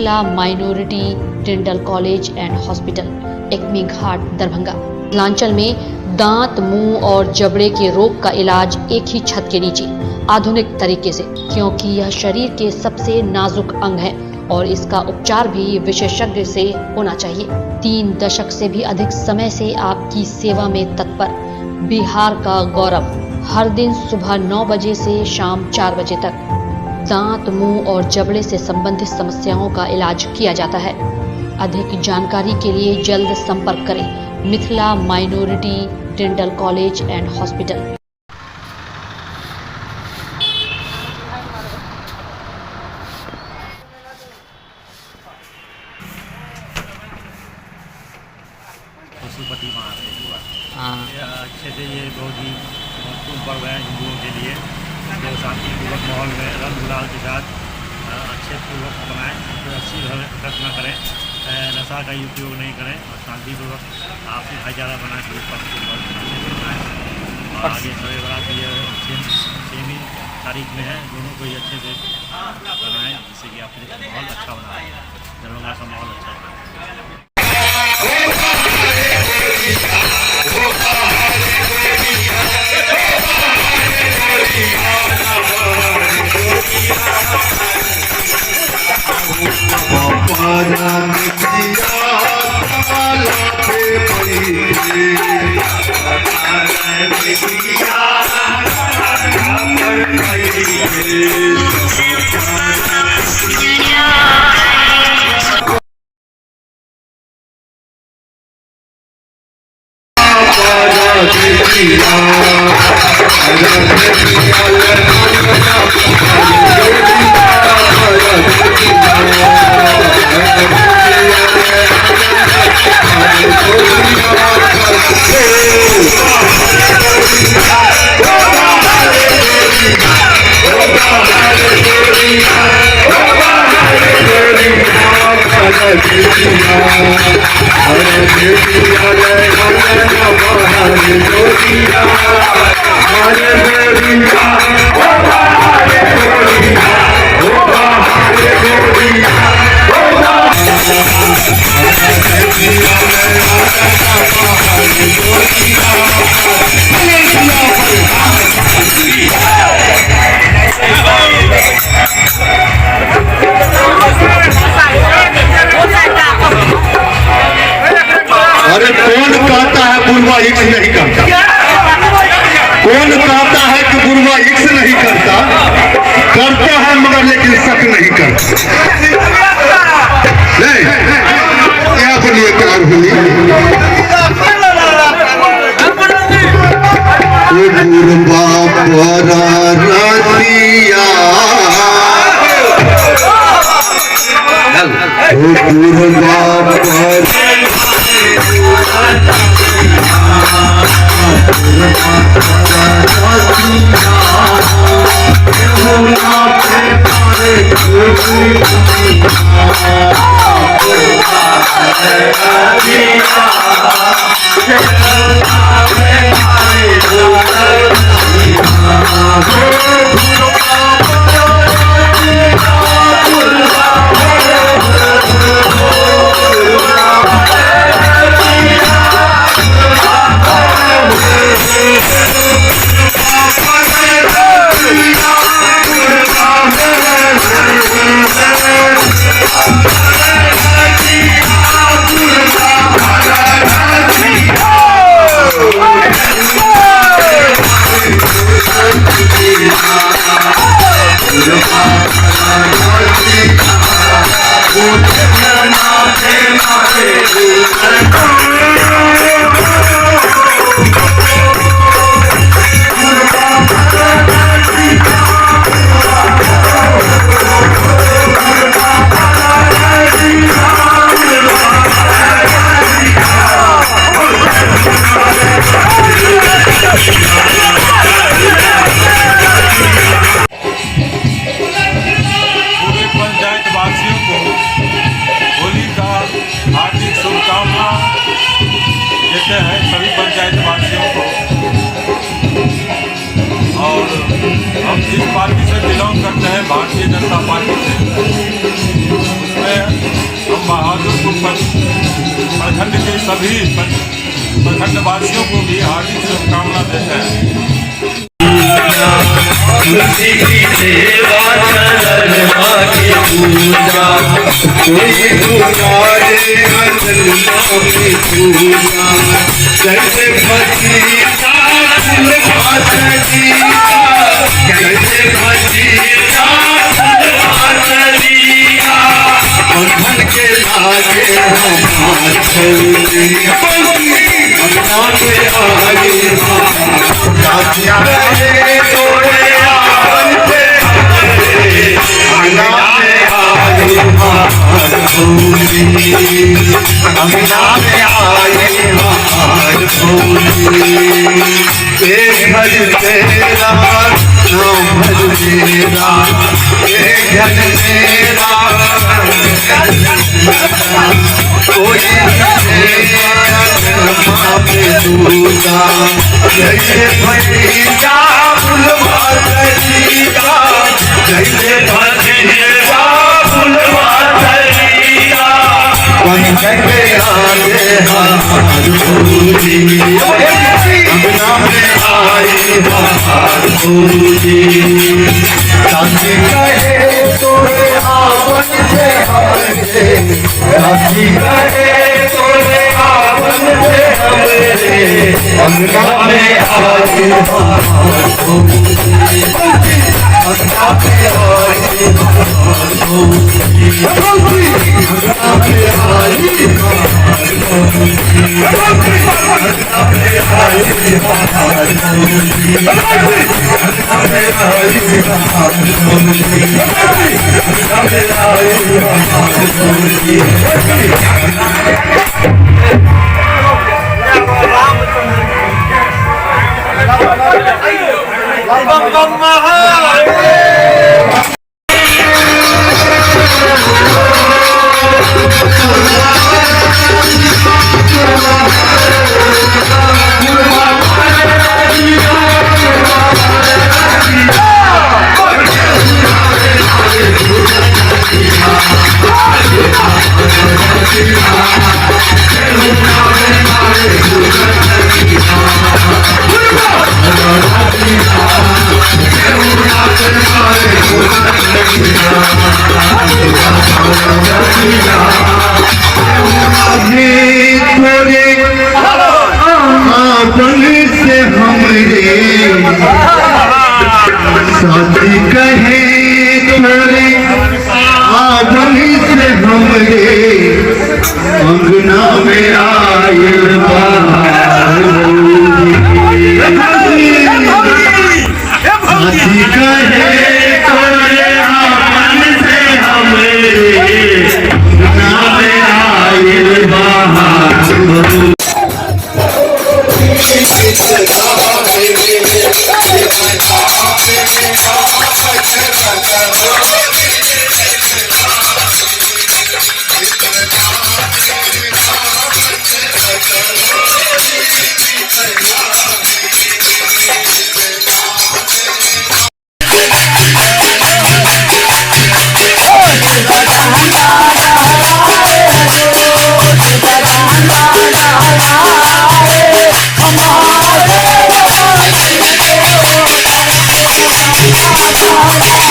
Mithila minority dental college and hospital, Ekmi Ghat, Darbhanga. Mithilanchal में दांत, मुंह और जबड़े के रोग का इलाज एक ही छत के नीचे आधुनिक तरीके से, क्योंकि यह शरीर के सबसे नाजुक अंग है और इसका उपचार भी विशेषज्ञ से होना चाहिए। 3 दशक से भी अधिक समय से आपकी सेवा में तत्पर बिहार का गौरव। हर दिन सुबह 9 बजे से शाम 4 बजे तक दांत, मुंह और जबड़े से संबंधित समस्याओं का इलाज किया जाता है। अधिक जानकारी के लिए जल्द संपर्क करें Mithila minority dental college and hospital. Pashupati Mahadev अच्छे से ये बहुत ही महत्वपूर्ण पर्व है हिंदुओं के लिए, जो शांतिपूर्वक माहौल में रंग गुलाल के साथ अच्छे पूर्वक बनाएं, कोई अच्छी घटना करें, नशा का उपयोग नहीं करें और शांतिपूर्वक आपसी भाईचारा बना के पर्व को अच्छे से बनाएं। और आगे सवे बारात ये 6वीं तारीख में है, दोनों को ही अच्छे से बनाएं जिससे कि आपके माहौल अच्छा बनाए, दरभंगा का माहौल अच्छा बनाए। अरे कौन कहता है बुरवा इक्स नहीं करता? कौन कहता है कि बुरवा इक्स नहीं करता? करता है मगर लेकिन शक नहीं करता। नहीं क्या बोलिए कार बोली Yeah. के सभी प्रखंडवासियों को भी हार्दिक शुभकामना देते हैं। तुलसी की सेवा चरण माँ की पूजा, कोई पुकारे माँ की पूजा, जैसे भतीजा फूल भातरी का, जैसे भतीजा फूल भातरी का, बंधन के लागे हमार छोड़ी, अपना के आगे रातिया रहे तोड़े आपन से हमारे, अंगना में आए हमार भोली, अंगना में आए हमार भोली, एक भज तेरा नाम भज मेरा, एक जन मेरा कोई माँ पे दूजा, जैसे भतीजा फूल भातरी का, जैसे भतीजा फूल भातरी का, बंधन के आगे हमार भोली, अंगना में आई हमार भोली, साथी कहे तोरे आपन से हमरे, साथी कहे तोरे आपन से हमरे, अंगना में आई हमार भोली, अंगना में आई हमार भोली, अंगना में आई हमार भोली, अंगना में आई हमार भोली, अंगना में आई हमार भोली, अंगना में आई हमार साथी कहे तोरे आदमी से हमरे, अंगना में आए साथी कहे तोरे आपन से हमरे, अंगना में आए बाहर। हमारे